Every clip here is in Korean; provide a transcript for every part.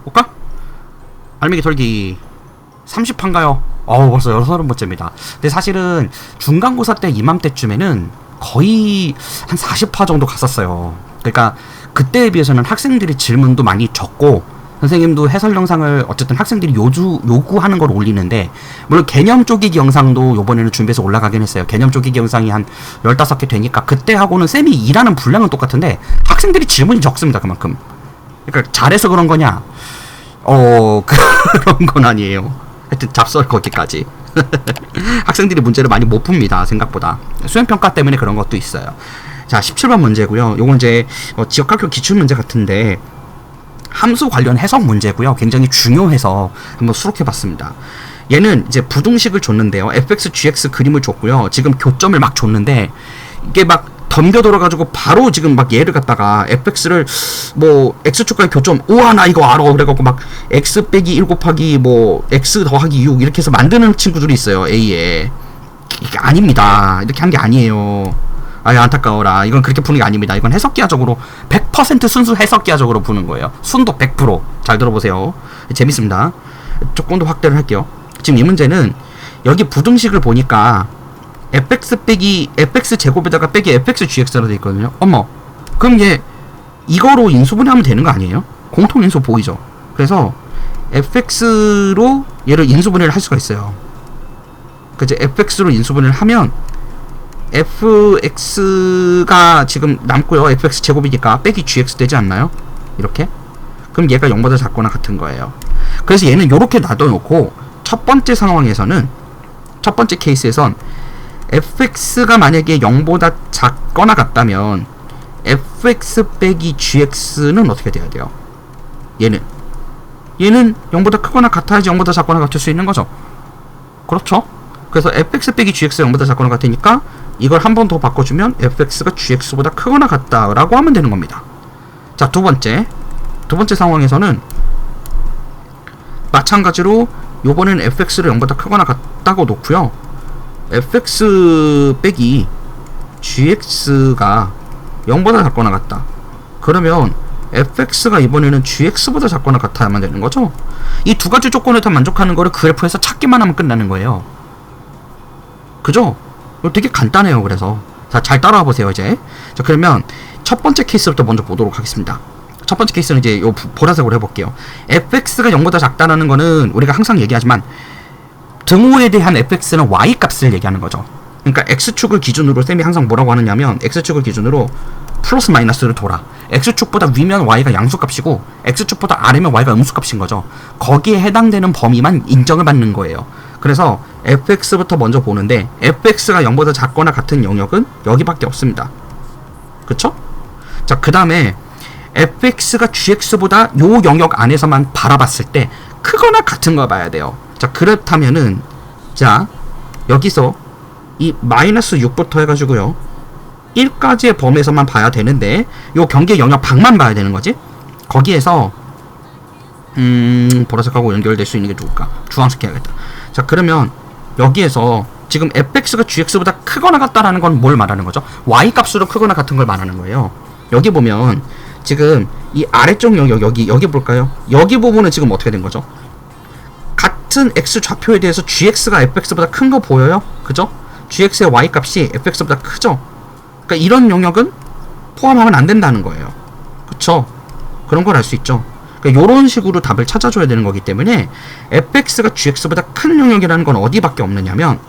볼까? 알맹이 털기 30판가요? 벌써 30번째입니다. 근데 사실은 중간고사 때 이맘때쯤에는 거의 한 40화 정도 갔었어요. 그러니까 그때에 비해서는 학생들이 질문도 많이 적고 선생님도 해설 영상을 어쨌든 학생들이 요구하는 걸 올리는데, 물론 개념 쪼개기 영상도 요번에는 준비해서 올라가긴 했어요. 개념 쪼개기 영상이 한 15개 되니까 그때하고는 쌤이 일하는 분량은 똑같은데 학생들이 질문이 적습니다. 그만큼. 그러니까 잘해서 그런 거냐? 그런 건 아니에요. 하여튼 잡설 거기까지. 학생들이 문제를 많이 못 풉니다. 생각보다. 수행평가 때문에 그런 것도 있어요. 자, 17번 문제고요. 요건 이제 지역학교 기출문제 같은데 함수 관련 해석 문제고요. 굉장히 중요해서 한번 수록해봤습니다. 얘는 이제 부등식을 줬는데요. fx, gx 그림을 줬고요. 지금 교점을 막 줬는데 이게 막 덤벼들어가지고 바로 지금 막 얘를 갖다가 fx를 뭐 x축과의 교점, 우와 나 이거 알아 그래갖고 막 x 빼기 1 곱하기 뭐 x 더하기 6 이렇게 해서 만드는 친구들이 있어요. A에. 이게 아닙니다. 이렇게 한 게 아니에요. 아유 안타까워라. 이건 그렇게 푸는 게 아닙니다. 이건 해석기하적으로 100% 순수 해석기하적으로 푸는 거예요. 순도 100%. 잘 들어보세요. 재밌습니다. 조금 더 확대를 할게요. 지금 이 문제는 여기 부등식을 보니까 fx 빼기 fx 제곱에다가 빼기 fx gx로 되어 있거든요. 어머, 그럼 얘 이거로 인수분해하면 되는 거 아니에요? 공통인수 보이죠? 그래서 fx로 얘를 인수분해를 할 수가 있어요. 그래서 fx로 인수분해를 하면 fx가 지금 남고요. fx 제곱이니까 빼기 gx 되지 않나요? 이렇게? 그럼 얘가 0보다 작거나 같은 거예요. 그래서 얘는 이렇게 놔둬놓고 첫 번째 상황에서는, 첫 번째 케이스에선 fx가 만약에 0보다 작거나 같다면 fx 빼기 gx는 어떻게 돼야 돼요? 얘는 0보다 크거나 같아야지 0보다 작거나 같을 수 있는 거죠. 그렇죠? 그래서 fx 빼기 gx가 0보다 작거나 같으니까 이걸 한 번 더 바꿔주면 fx가 gx보다 크거나 같다라고 하면 되는 겁니다. 자, 두 번째 상황에서는 마찬가지로 요번에는 fx를 0보다 크거나 같다고 놓고요. fx 빼기 gx가 0보다 작거나 같다. 그러면 fx가 이번에는 gx보다 작거나 같아야만 되는 거죠. 이 두 가지 조건을 다 만족하는 거를 그래프에서 찾기만 하면 끝나는 거예요. 그죠? 이거 되게 간단해요. 그래서 자, 잘 따라와 보세요. 이제 자, 그러면 첫 번째 케이스부터 먼저 보도록 하겠습니다. 첫 번째 케이스는 이제 요 보라색으로 해볼게요. fx가 0보다 작다라는 거는 우리가 항상 얘기하지만 등호에 대한 fx는 y 값을 얘기하는 거죠. 그러니까 x축을 기준으로 쌤이 항상 뭐라고 하느냐면 x축을 기준으로 플러스 마이너스를 둬라. x축보다 위면 y가 양수값이고 x축보다 아래면 y가 음수값인 거죠. 거기에 해당되는 범위만 인정을 받는 거예요. 그래서 fx부터 먼저 보는데 fx가 0보다 작거나 같은 영역은 여기밖에 없습니다. 그쵸? 자, 그 다음에 fx가 gx보다 요 영역 안에서만 바라봤을 때 크거나 같은 거 봐야 돼요. 자, 그렇다면은 자, 여기서 이 마이너스 6부터 해가지고요 1까지의 범위에서만 봐야 되는데 요 경계 영역 밖만 봐야 되는 거지. 거기에서 보라색하고 연결될 수 있는 게 누굴까? 주황색 해야겠다. 자, 그러면 여기에서 지금 fx가 gx보다 크거나 같다라는 건 뭘 말하는 거죠? y 값으로 크거나 같은 걸 말하는 거예요. 여기 보면 지금 이 아래쪽 영역 여기 볼까요? 여기 부분은 지금 어떻게 된 거죠? 같은 x 좌표에 대해서 gx가 fx보다 큰 거 보여요? 그죠? gx의 y 값이 fx보다 크죠? 그러니까 이런 영역은 포함하면 안 된다는 거예요. 그쵸? 그런 걸 알 수 있죠. 그러니까 이런 식으로 답을 찾아줘야 되는 거기 때문에 fx가 gx보다 큰 영역이라는 건 어디밖에 없느냐면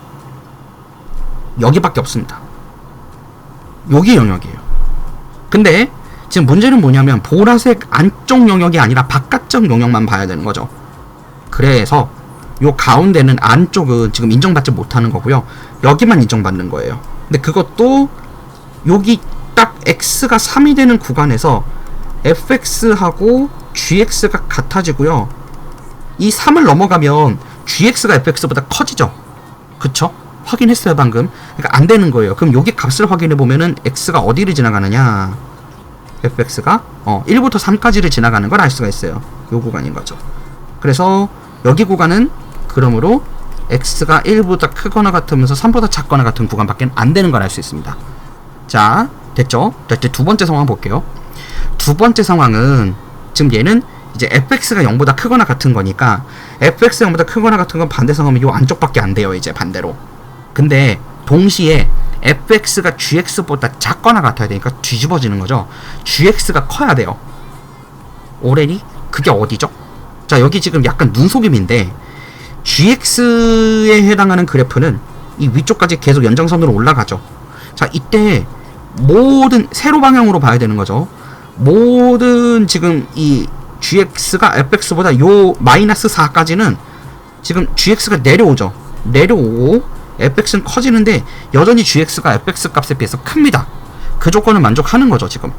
여기밖에 없습니다. 여기 영역이에요. 근데 지금 문제는 뭐냐면 보라색 안쪽 영역이 아니라 바깥쪽 영역만 봐야 되는 거죠. 그래서 요 가운데는 안쪽은 지금 인정받지 못하는 거고요. 여기만 인정받는 거예요. 근데 그것도 여기 딱 x가 3이 되는 구간에서 fx하고 gx가 같아지고요. 이 3을 넘어가면 gx가 fx보다 커지죠. 그쵸? 확인했어요 방금. 그러니까 안 되는 거예요. 그럼 여기 값을 확인해 보면은 x가 어디를 지나가느냐, fx가 1부터 3까지를 지나가는 걸 알 수가 있어요. 요 구간인 거죠. 그래서 여기 구간은 그러므로 x가 1보다 크거나 같으면서 3보다 작거나 같은 구간밖에 안 되는 걸 알 수 있습니다. 자, 됐죠? 자, 이제 두 번째 상황 볼게요. 두 번째 상황은 지금 얘는 이제 fx가 0보다 크거나 같은 거니까 fx가 0보다 크거나 같은 건 반대 상황은 요 안쪽밖에 안 돼요. 이제 반대로. 근데 동시에 fx가 gx보다 작거나 같아야 되니까 뒤집어지는 거죠. gx가 커야 돼요. 오레니? 그게 어디죠? 자, 여기 지금 약간 눈속임인데 gx에 해당하는 그래프는 이 위쪽까지 계속 연장선으로 올라가죠. 자, 이때 모든 세로 방향으로 봐야 되는 거죠. 모든 지금 이 gx가 fx보다 요 마이너스 4까지는 지금 gx가 내려오죠. 내려오고 fx는 커지는데 여전히 gx가 fx 값에 비해서 큽니다. 그 조건을 만족하는 거죠 지금.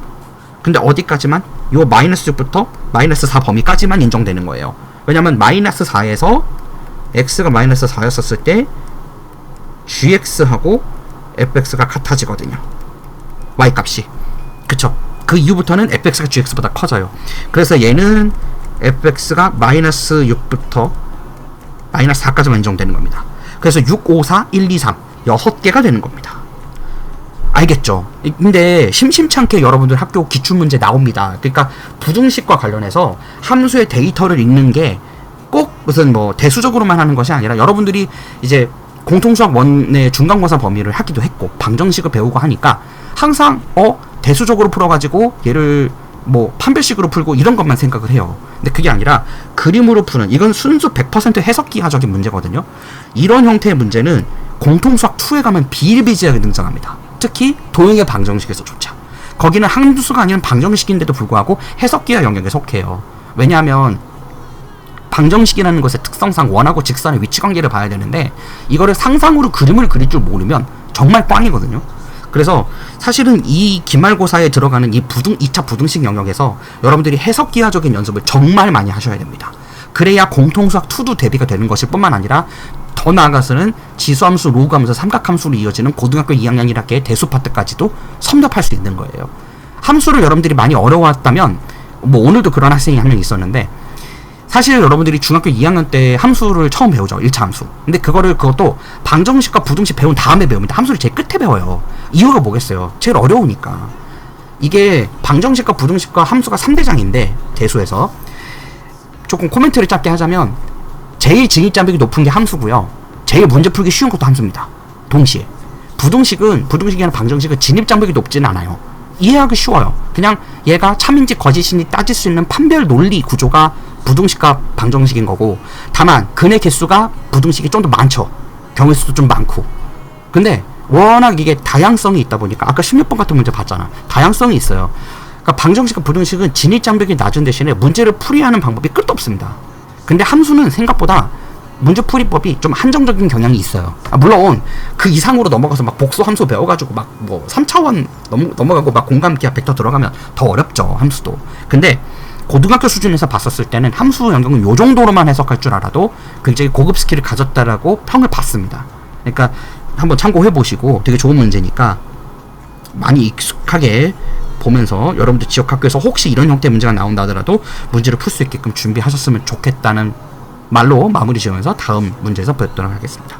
근데 어디까지만? 요 마이너스 6부터 마이너스 4 범위까지만 인정되는 거예요. 왜냐면 마이너스 4에서 x가 마이너스 4였었을 때 gx하고 fx가 같아지거든요. y값이. 그쵸? 그 이후부터는 fx가 gx보다 커져요. 그래서 얘는 fx가 마이너스 6부터 마이너스 4까지만 인정되는 겁니다. 그래서 6, 5, 4, 1, 2, 3 6개가 되는 겁니다. 알겠죠? 근데 심심치 않게 여러분들 학교 기출문제 나옵니다. 그러니까 부등식과 관련해서 함수의 데이터를 읽는 게 꼭 무슨 뭐 대수적으로만 하는 것이 아니라 여러분들이 이제 공통수학 1의 중간고사 범위를 하기도 했고 방정식을 배우고 하니까 항상 대수적으로 풀어가지고 얘를 뭐 판별식으로 풀고 이런 것만 생각을 해요. 근데 그게 아니라 그림으로 푸는, 이건 순수 100% 해석기하적인 문제거든요. 이런 형태의 문제는 공통수학 2에 가면 비일비재하게 등장합니다. 특히 도형의 방정식에서조차. 거기는 함수가 아니면 방정식인데도 불구하고 해석기하 영역에 속해요. 왜냐하면 방정식이라는 것의 특성상 원하고 직선의 위치관계를 봐야 되는데 이거를 상상으로 그림을 그릴 줄 모르면 정말 꽝이거든요. 그래서 사실은 이 기말고사에 들어가는 이 2차 부등식 영역에서 여러분들이 해석기하적인 연습을 정말 많이 하셔야 됩니다. 그래야 공통수학 2도 대비가 되는 것일 뿐만 아니라 더 나아가서는 지수함수, 로그함수, 삼각함수로 이어지는 고등학교 2학년 1학기의 대수 파트까지도 섭렵할 수 있는 거예요. 함수를 여러분들이 많이 어려워했다면 뭐 오늘도 그런 학생이 한 명 있었는데 사실 여러분들이 중학교 2학년 때 함수를 처음 배우죠. 1차 함수. 근데 그것도 방정식과 부등식 배운 다음에 배웁니다. 함수를 제일 끝에 배워요. 이유가 뭐겠어요? 제일 어려우니까. 이게 방정식과 부등식과 함수가 3대장인데 대수에서 조금 코멘트를 짧게 하자면 제일 진입장벽이 높은 게 함수고요. 제일 문제 풀기 쉬운 것도 함수입니다. 동시에. 부등식이나 방정식은 진입장벽이 높지는 않아요. 이해하기 쉬워요. 그냥 얘가 참인지 거짓인지 따질 수 있는 판별 논리 구조가 부등식과 방정식인 거고, 다만 근의 개수가 부등식이 좀 더 많죠. 경우 수도 좀 많고. 근데 워낙 이게 다양성이 있다 보니까 아까 16번 같은 문제 봤잖아. 다양성이 있어요. 그러니까 방정식과 부등식은 진입장벽이 낮은 대신에 문제를 풀이하는 방법이 끝도 없습니다. 근데 함수는 생각보다 문제 풀이법이 좀 한정적인 경향이 있어요. 물론 그 이상으로 넘어가서 막 복수 함수 배워가지고 막 뭐 3차원 넘어가고 막 공감기하 벡터 들어가면 더 어렵죠, 함수도. 근데 고등학교 수준에서 봤었을 때는 함수 영역은 요 정도로만 해석할 줄 알아도 굉장히 고급 스킬을 가졌다라고 평을 받습니다. 그러니까 한번 참고해 보시고 되게 좋은 문제니까 많이 익숙하게 보면서 여러분들 지역 학교에서 혹시 이런 형태의 문제가 나온다 하더라도 문제를 풀 수 있게끔 준비하셨으면 좋겠다는 말로 마무리 지으면서 다음 문제에서 뵙도록 하겠습니다.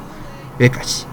여기까지.